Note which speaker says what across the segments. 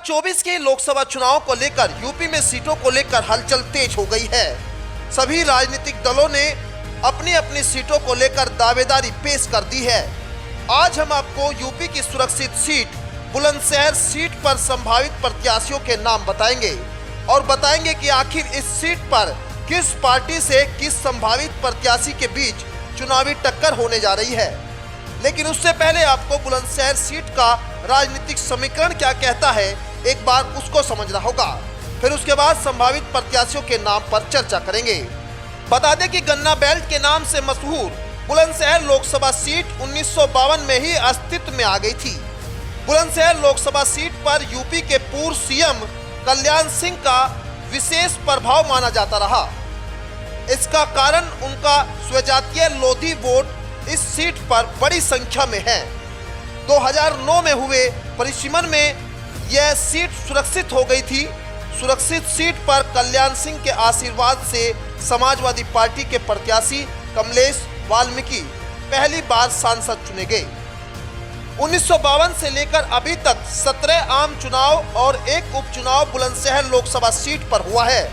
Speaker 1: 2024 के लोकसभा चुनाव को लेकर यूपी में सीटों को लेकर हलचल तेज हो गई है। सभी राजनीतिक दलों ने अपनी अपनी सीटों को लेकर दावेदारी पेश कर दी है। आज हम आपको यूपी की सुरक्षित सीट बुलंदशहर सीट पर संभावित प्रत्याशियों के नाम बताएंगे और बताएंगे कि आखिर इस सीट पर किस पार्टी से किस संभावित प्रत्याशी के बीच चुनावी टक्कर होने जा रही है। लेकिन उससे पहले आपको बुलंदशहर सीट का राजनीतिक समीकरण क्या कहता है, एक बार उसको समझना होगा। फिर उसके बाद संभावित प्रत्याशियों के नाम पर चर्चा करेंगे। बता दें कि गन्ना बेल्ट के नाम से मशहूर बुलंदशहर लोकसभा सीट 1952 में ही अस्तित्व में आ गई थी। बुलंदशहर लोकसभा सीट पर यूपी के पूर्व सीएम कल्याण सिंह का विशेष प्रभाव माना जाता रहा। इसका कारण उनका स्वजातीय लोधी वोट इस सीट पर बड़ी संख्या में है। 2009 में हुए परिसीमन में यह सीट सुरक्षित हो गई थी। सुरक्षित सीट पर कल्याण सिंह के आशीर्वाद से समाजवादी पार्टी के प्रत्याशी कमलेश वाल्मीकि पहली बार सांसद चुने गए। 1952 से लेकर अभी तक 17 आम चुनाव और एक उपचुनाव बुलंदशहर लोकसभा सीट पर हुआ है।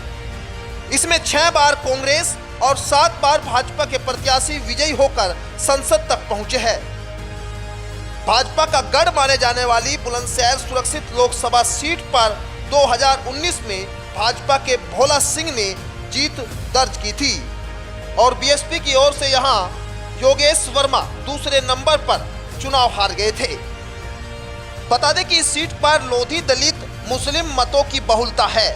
Speaker 1: इसमें 6 बार कांग्रेस और 7 बार भाजपा के प्रत्याशी विजयी होकर संसद तक पहुंचे हैं। भाजपा का गढ़ माने जाने वाली बुलंदशहर सुरक्षित लोकसभा सीट पर 2019 में भाजपा के भोला सिंह ने जीत दर्ज की थी और बीएसपी की ओर से यहां योगेश वर्मा दूसरे नंबर पर चुनाव हार गए थे। बता दें कि इस सीट पर लोधी दलित मुस्लिम मतों की बहुलता है।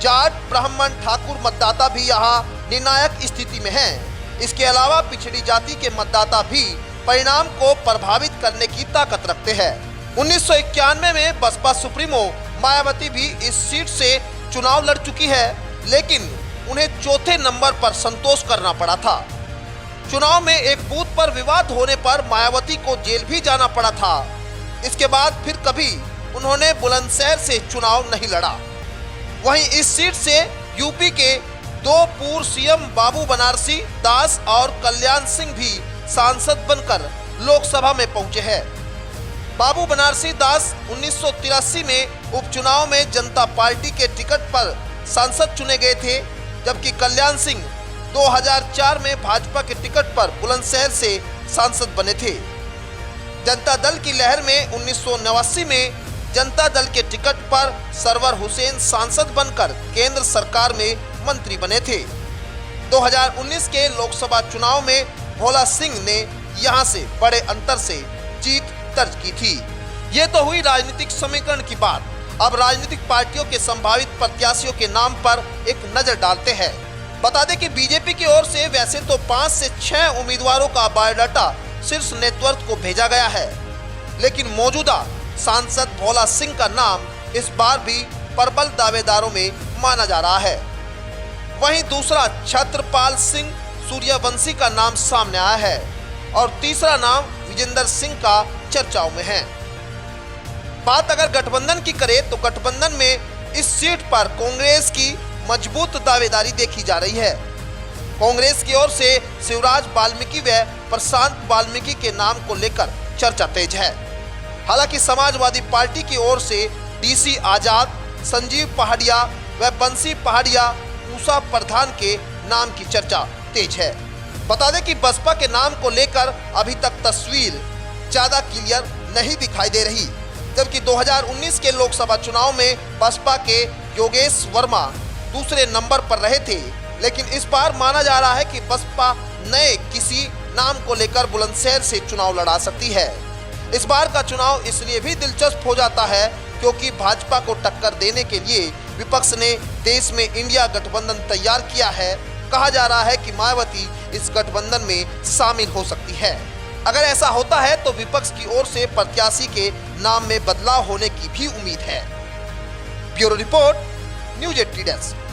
Speaker 1: जाट ब्राह्मण ठाकुर मतदाता भी यहाँ निर्णायक स्थिति में हैं। इसके अलावा पिछड़ी जाति के मतदाता भी परिणाम को प्रभावित करने की ताकत रखते हैं। 1991 में बसपा सुप्रीमो मायावती भी इस सीट से चुनाव लड़ चुकी है, लेकिन उन्हें चौथे नंबर पर संतोष करना पड़ा था। चुनाव में एक बूथ पर विवाद होने पर मायावती को जेल भी जाना पड़ा था। इसके बाद फिर कभी उन्होंने बुलंदशहर से चुनाव नहीं लड़ा। वहीं इस सीट से यूपी के 2 पूर्व सीएम बाबू बनारसी दास और कल्याण सिंह भी सांसद बनकर लोकसभा में पहुंचे हैं। बाबू बनारसी दास 1983 में उपचुनाव में जनता पार्टी के टिकट पर सांसद चुने गए थे, जबकि कल्याण सिंह 2004 में भाजपा के टिकट पर बुलंदशहर से सांसद बने थे। जनता दल की लहर में 1989 में जनता दल के टिकट पर सरवर हुसैन सांसद बनकर केंद्र सरकार में मंत्री बने थे। 2019 के लोकसभा चुनाव में भोला सिंह ने यहां से बड़े अंतर से जीत दर्ज की थी। ये तो हुई राजनीतिक समीकरण की बात। अब राजनीतिक पार्टियों के संभावित प्रत्याशियों के नाम पर एक नजर डालते हैं। बता दें कि बीजेपी की ओर से वैसे तो 5 से 6 उम्मीदवारों का बायोडाटा शीर्ष नेतृत्व को भेजा गया है, लेकिन मौजूदा सांसद भोला सिंह का नाम इस बार भी प्रबल दावेदारों में माना जा रहा है। वहीं दूसरा छत्रपाल सिंह सूर्यवंशी का नाम सामने आया है और तीसरा नाम विजेंद्र सिंह का चर्चाओं में है। बात अगर गठबंधन की करें तो गठबंधन में इस सीट पर कांग्रेस की मजबूत दावेदारी देखी जा रही है। कांग्रेस की ओर से शिवराज वाल्मीकि व प्रशांत वाल्मीकि के नाम को लेकर चर्चा तेज है। हालांकि समाजवादी पार्टी की ओर से डीसी आजाद, संजीव पहाड़िया व बंसी पहाड़िया, उषा प्रधान के नाम की चर्चा तेज है। बता दें कि बसपा के नाम को लेकर अभी तक तस्वीर ज्यादा क्लियर नहीं दिखाई दे रही, जबकि 2019 के लोकसभा चुनाव में बसपा के योगेश वर्मा दूसरे नंबर पर रहे थे, लेकिन इस बार माना जा रहा है कि बसपा नए किसी नाम को लेकर बुलंदशहर से चुनाव लड़ा सकती है। इस बार का चुनाव इसलिए भी दिलचस्प हो जाता है क्योंकि भाजपा को टक्कर देने के लिए विपक्ष ने देश में इंडिया गठबंधन तैयार किया है। कहा जा रहा है कि मायावती इस गठबंधन में शामिल हो सकती है। अगर ऐसा होता है तो विपक्ष की ओर से प्रत्याशी के नाम में बदलाव होने की भी उम्मीद है। Bureau report, news 18 desk.